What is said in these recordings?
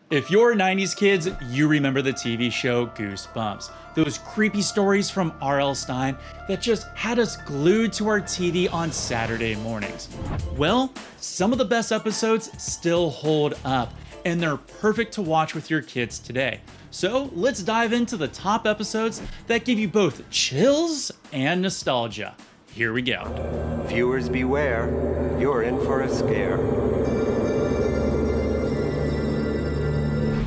If you're 90s kids, you remember the TV show Goosebumps. Those creepy stories from RL Stine that just had us glued to our TV on Saturday mornings. Well, some of the best episodes still hold up, and they're perfect to watch with your kids today. So let's dive into the top episodes that give you both chills and nostalgia. Here we go. Viewers beware, you're in for a scare.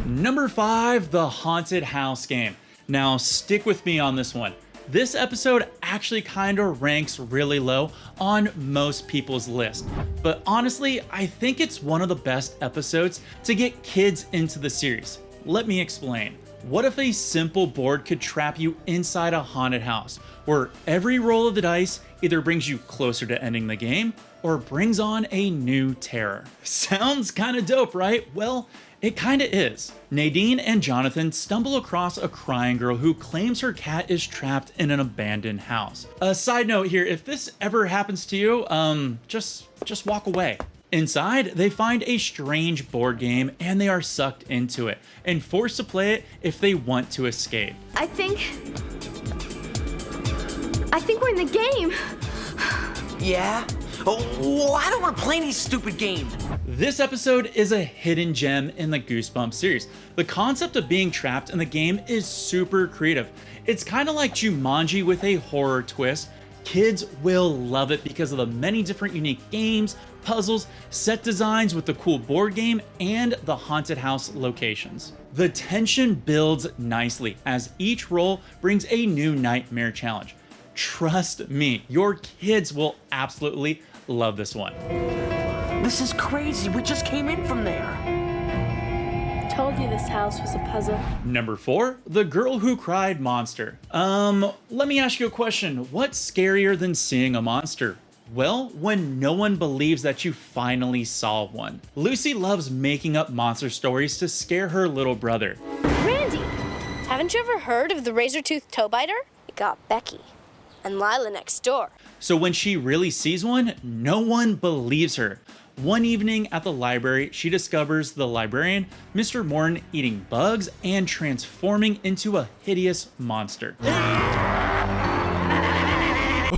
Number 5, the haunted house game. Now stick with me on this one. This episode actually kinda ranks really low on most people's list, but honestly, I think it's one of the best episodes to get kids into the series. Let me explain. What if a simple board could trap you inside a haunted house, where every roll of the dice either brings you closer to ending the game, or brings on a new terror? Sounds kinda dope, right? Well, it kinda is. Nadine and Jonathan stumble across a crying girl who claims her cat is trapped in an abandoned house. A side note here, if this ever happens to you, just walk away. Inside, they find a strange board game and they are sucked into it and forced to play it if they want to escape. I think we're in the game. Yeah? Oh, I don't want to play any stupid games. This episode is a hidden gem in the Goosebumps series. The concept of being trapped in the game is super creative. It's kind of like Jumanji with a horror twist. Kids will love it because of the many different unique games, puzzles, set designs with the cool board game, and the haunted house locations. The tension builds nicely as each roll brings a new nightmare challenge. Trust me, your kids will absolutely love this one. This is crazy. We just came in from there. Told you this house was a puzzle. Number 4, the girl who cried monster. Let me ask you a question. What's scarier than seeing a monster? Well, when no one believes that you finally saw one. Lucy loves making up monster stories to scare her little brother. Randy, haven't you ever heard of the razor-toothed toe biter? It got Becky and Lila next door. So when she really sees one, no one believes her. One evening at the library, she discovers the librarian, Mr. Morton, eating bugs and transforming into a hideous monster.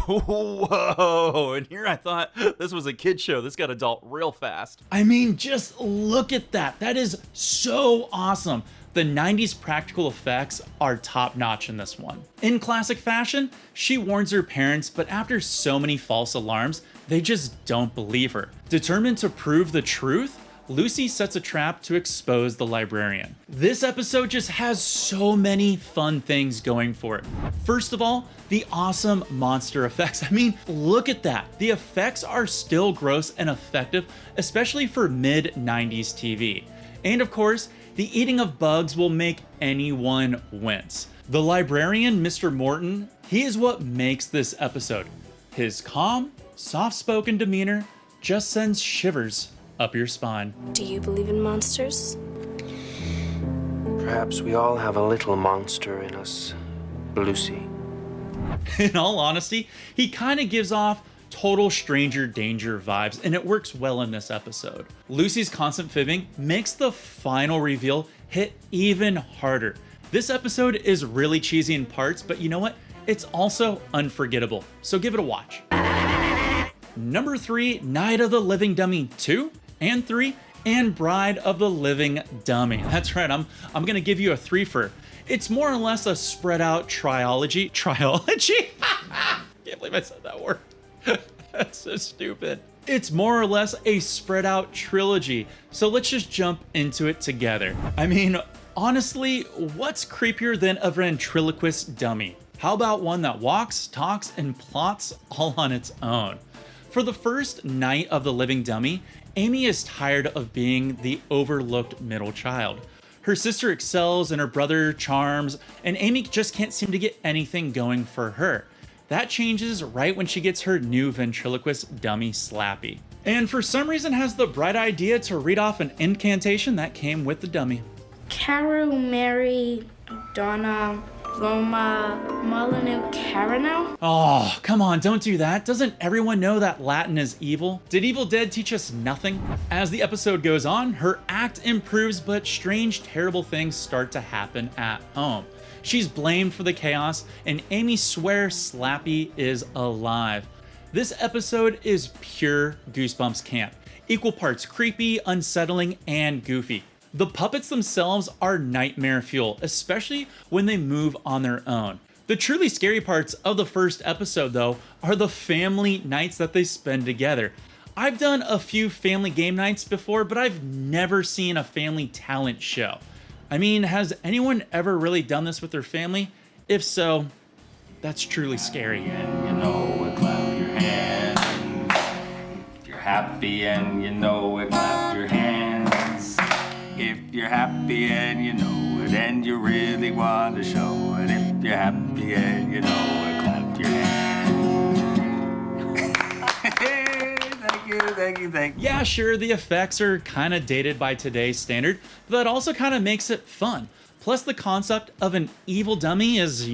Whoa, and here I thought this was a kid show. This got adult real fast. I mean, just look at that. That is so awesome. The 90s practical effects are top notch in this one. In classic fashion, she warns her parents, but after so many false alarms, they just don't believe her. Determined to prove the truth, Lucy sets a trap to expose the librarian. This episode just has so many fun things going for it. First of all, the awesome monster effects. I mean, look at that. The effects are still gross and effective, especially for mid-90s TV. And of course, the eating of bugs will make anyone wince. The librarian, Mr. Morton, he is what makes this episode. His calm, soft-spoken demeanor just sends shivers up your spine. Do you believe in monsters? Perhaps we all have a little monster in us, Lucy. In all honesty, he kind of gives off total stranger danger vibes, and it works well in this episode. Lucy's constant fibbing makes the final reveal hit even harder. This episode is really cheesy in parts, but you know what? It's also unforgettable, so give it a watch. Number 3, Night of the Living Dummy 2 and 3, and Bride of the Living Dummy. That's right, I'm gonna give you a 3-fer. It's more or less a spread out trilogy. Can't believe I said that word. That's so stupid. It's more or less a spread out trilogy, so let's just jump into it together. I mean, honestly, what's creepier than a ventriloquist dummy? How about one that walks, talks, and plots all on its own? For the first Night of the Living Dummy, Amy is tired of being the overlooked middle child. Her sister excels and her brother charms, and Amy just can't seem to get anything going for her. That changes right when she gets her new ventriloquist dummy Slappy. And for some reason has the bright idea to read off an incantation that came with the dummy. Carol, Mary, Donna, Roma Molyneux Carano? Oh, come on, don't do that. Doesn't everyone know that Latin is evil? Did Evil Dead teach us nothing? As the episode goes on, her act improves, but strange, terrible things start to happen at home. She's blamed for the chaos, and Amy swears Slappy is alive. This episode is pure Goosebumps camp. Equal parts creepy, unsettling, and goofy. The puppets themselves are nightmare fuel, especially when they move on their own. The truly scary parts of the first episode, though, are the family nights that they spend together. I've done a few family game nights before, but I've never seen a family talent show. I mean, has anyone ever really done this with their family? If so, that's truly scary. And you know it, clap your hands. If you're happy and you know it, clap your hands. If you're happy and you know it, and you really want to show it. If you're happy and you know it, clap your hands. Thank you. Yeah, sure, the effects are kind of dated by today's standard, but that also kind of makes it fun. Plus, the concept of an evil dummy is,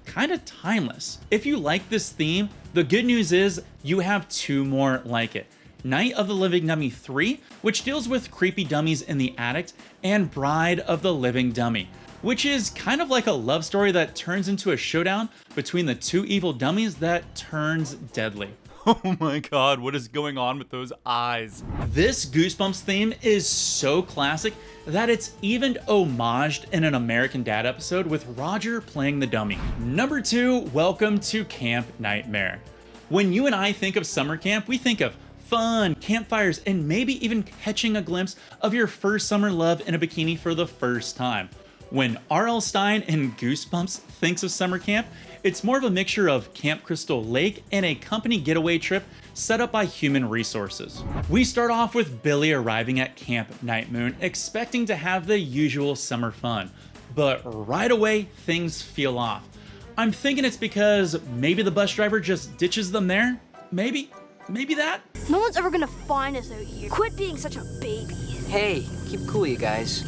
kind of timeless. If you like this theme, the good news is you have two more like it. Night of the Living Dummy 3, which deals with creepy dummies in the attic, and Bride of the Living Dummy, which is kind of like a love story that turns into a showdown between the two evil dummies that turns deadly. Oh my god, what is going on with those eyes? This Goosebumps theme is so classic that it's even homaged in an American Dad episode with Roger playing the dummy. Number 2, welcome to Camp Nightmare. When you and I think of summer camp, we think of fun, campfires, and maybe even catching a glimpse of your first summer love in a bikini for the first time. When RL Stine in Goosebumps thinks of summer camp, it's more of a mixture of Camp Crystal Lake and a company getaway trip set up by human resources. We start off with Billy arriving at Camp Night Moon, expecting to have the usual summer fun. But right away, things feel off. I'm thinking it's because maybe the bus driver just ditches them there? Maybe that? No one's ever gonna find us out here. Quit being such a baby. Hey, keep cool, you guys.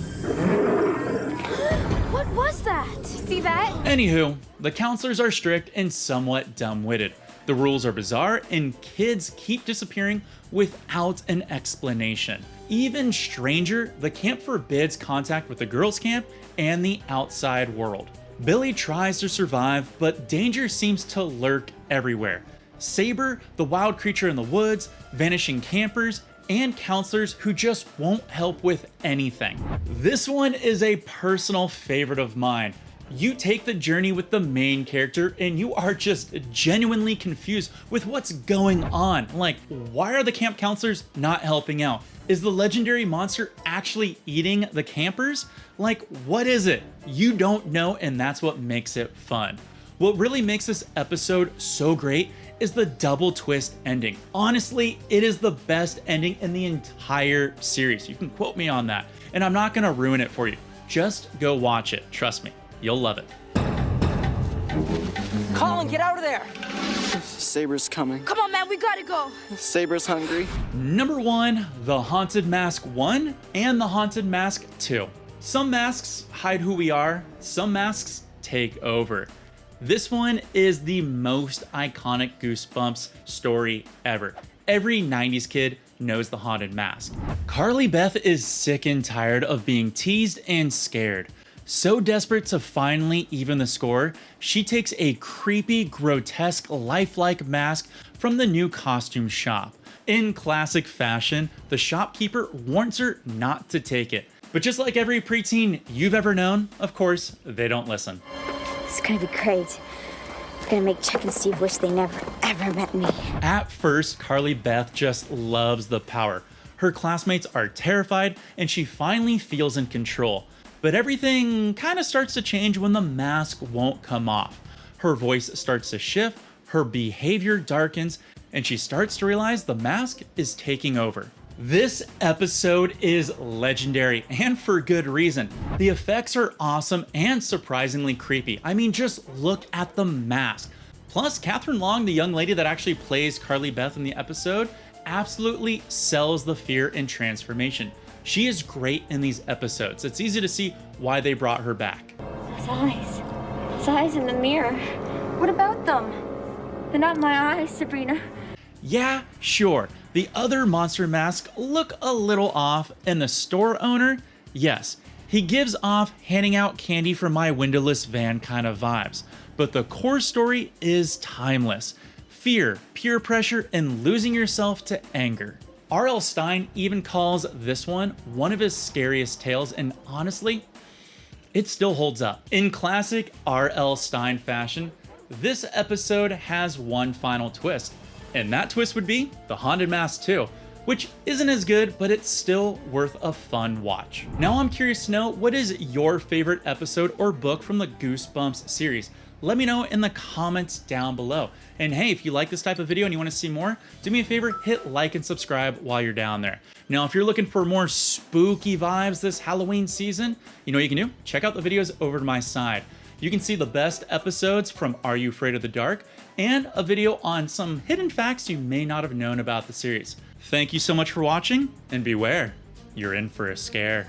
What was that? See that? Anywho, the counselors are strict and somewhat dumb-witted. The rules are bizarre, and kids keep disappearing without an explanation. Even stranger, the camp forbids contact with the girls' camp and the outside world. Billy tries to survive, but danger seems to lurk everywhere. Saber, the wild creature in the woods, vanishing campers, and counselors who just won't help with anything. This one is a personal favorite of mine. You take the journey with the main character and you are just genuinely confused with what's going on. Like, why are the camp counselors not helping out? Is the legendary monster actually eating the campers? Like, what is it? You don't know, and that's what makes it fun. What really makes this episode so great is the double twist ending. Honestly, it is the best ending in the entire series. You can quote me on that, and I'm not gonna ruin it for you. Just go watch it, trust me, you'll love it. Colin, get out of there! Saber's coming. Come on, man, we gotta go. Saber's hungry. Number 1, The Haunted Mask 1 and The Haunted Mask 2. Some masks hide who we are, some masks take over. This one is the most iconic Goosebumps story ever. Every 90s kid knows the haunted mask. Carly Beth is sick and tired of being teased and scared. So desperate to finally even the score, she takes a creepy, grotesque, lifelike mask from the new costume shop. In classic fashion, the shopkeeper warns her not to take it. But just like every preteen you've ever known, of course, they don't listen. It's gonna be great. It's gonna make Chuck and Steve wish they never, ever met me. At first, Carly Beth just loves the power. Her classmates are terrified, and she finally feels in control. But everything kind of starts to change when the mask won't come off. Her voice starts to shift, her behavior darkens, and she starts to realize the mask is taking over. This episode is legendary, and for good reason. The effects are awesome and surprisingly creepy. I mean, just look at the mask. Plus, Catherine Long, the young lady that actually plays Carly Beth in the episode, absolutely sells the fear and transformation. She is great in these episodes. It's easy to see why they brought her back. Those eyes. its eyes in the mirror. What about them? They're not my eyes, Sabrina. Yeah, sure. The other monster masks look a little off, and the store owner, yes, he gives off handing out candy from my windowless van kind of vibes. But the core story is timeless. Fear, peer pressure, and losing yourself to anger. RL Stine even calls this one of his scariest tales, and honestly, it still holds up. In classic RL Stine fashion, this episode has one final twist, and that twist would be the Haunted Mask 2, which isn't as good, but it's still worth a fun watch. Now I'm curious to know, what is your favorite episode or book from the Goosebumps series? Let me know in the comments down below. And hey, if you like this type of video and you want to see more, do me a favor, hit like and subscribe while you're down there. Now, if you're looking for more spooky vibes this Halloween season, you know what you can do? Check out the videos over to my side. You can see the best episodes from Are You Afraid of the Dark and a video on some hidden facts you may not have known about the series. Thank you so much for watching, and beware, you're in for a scare.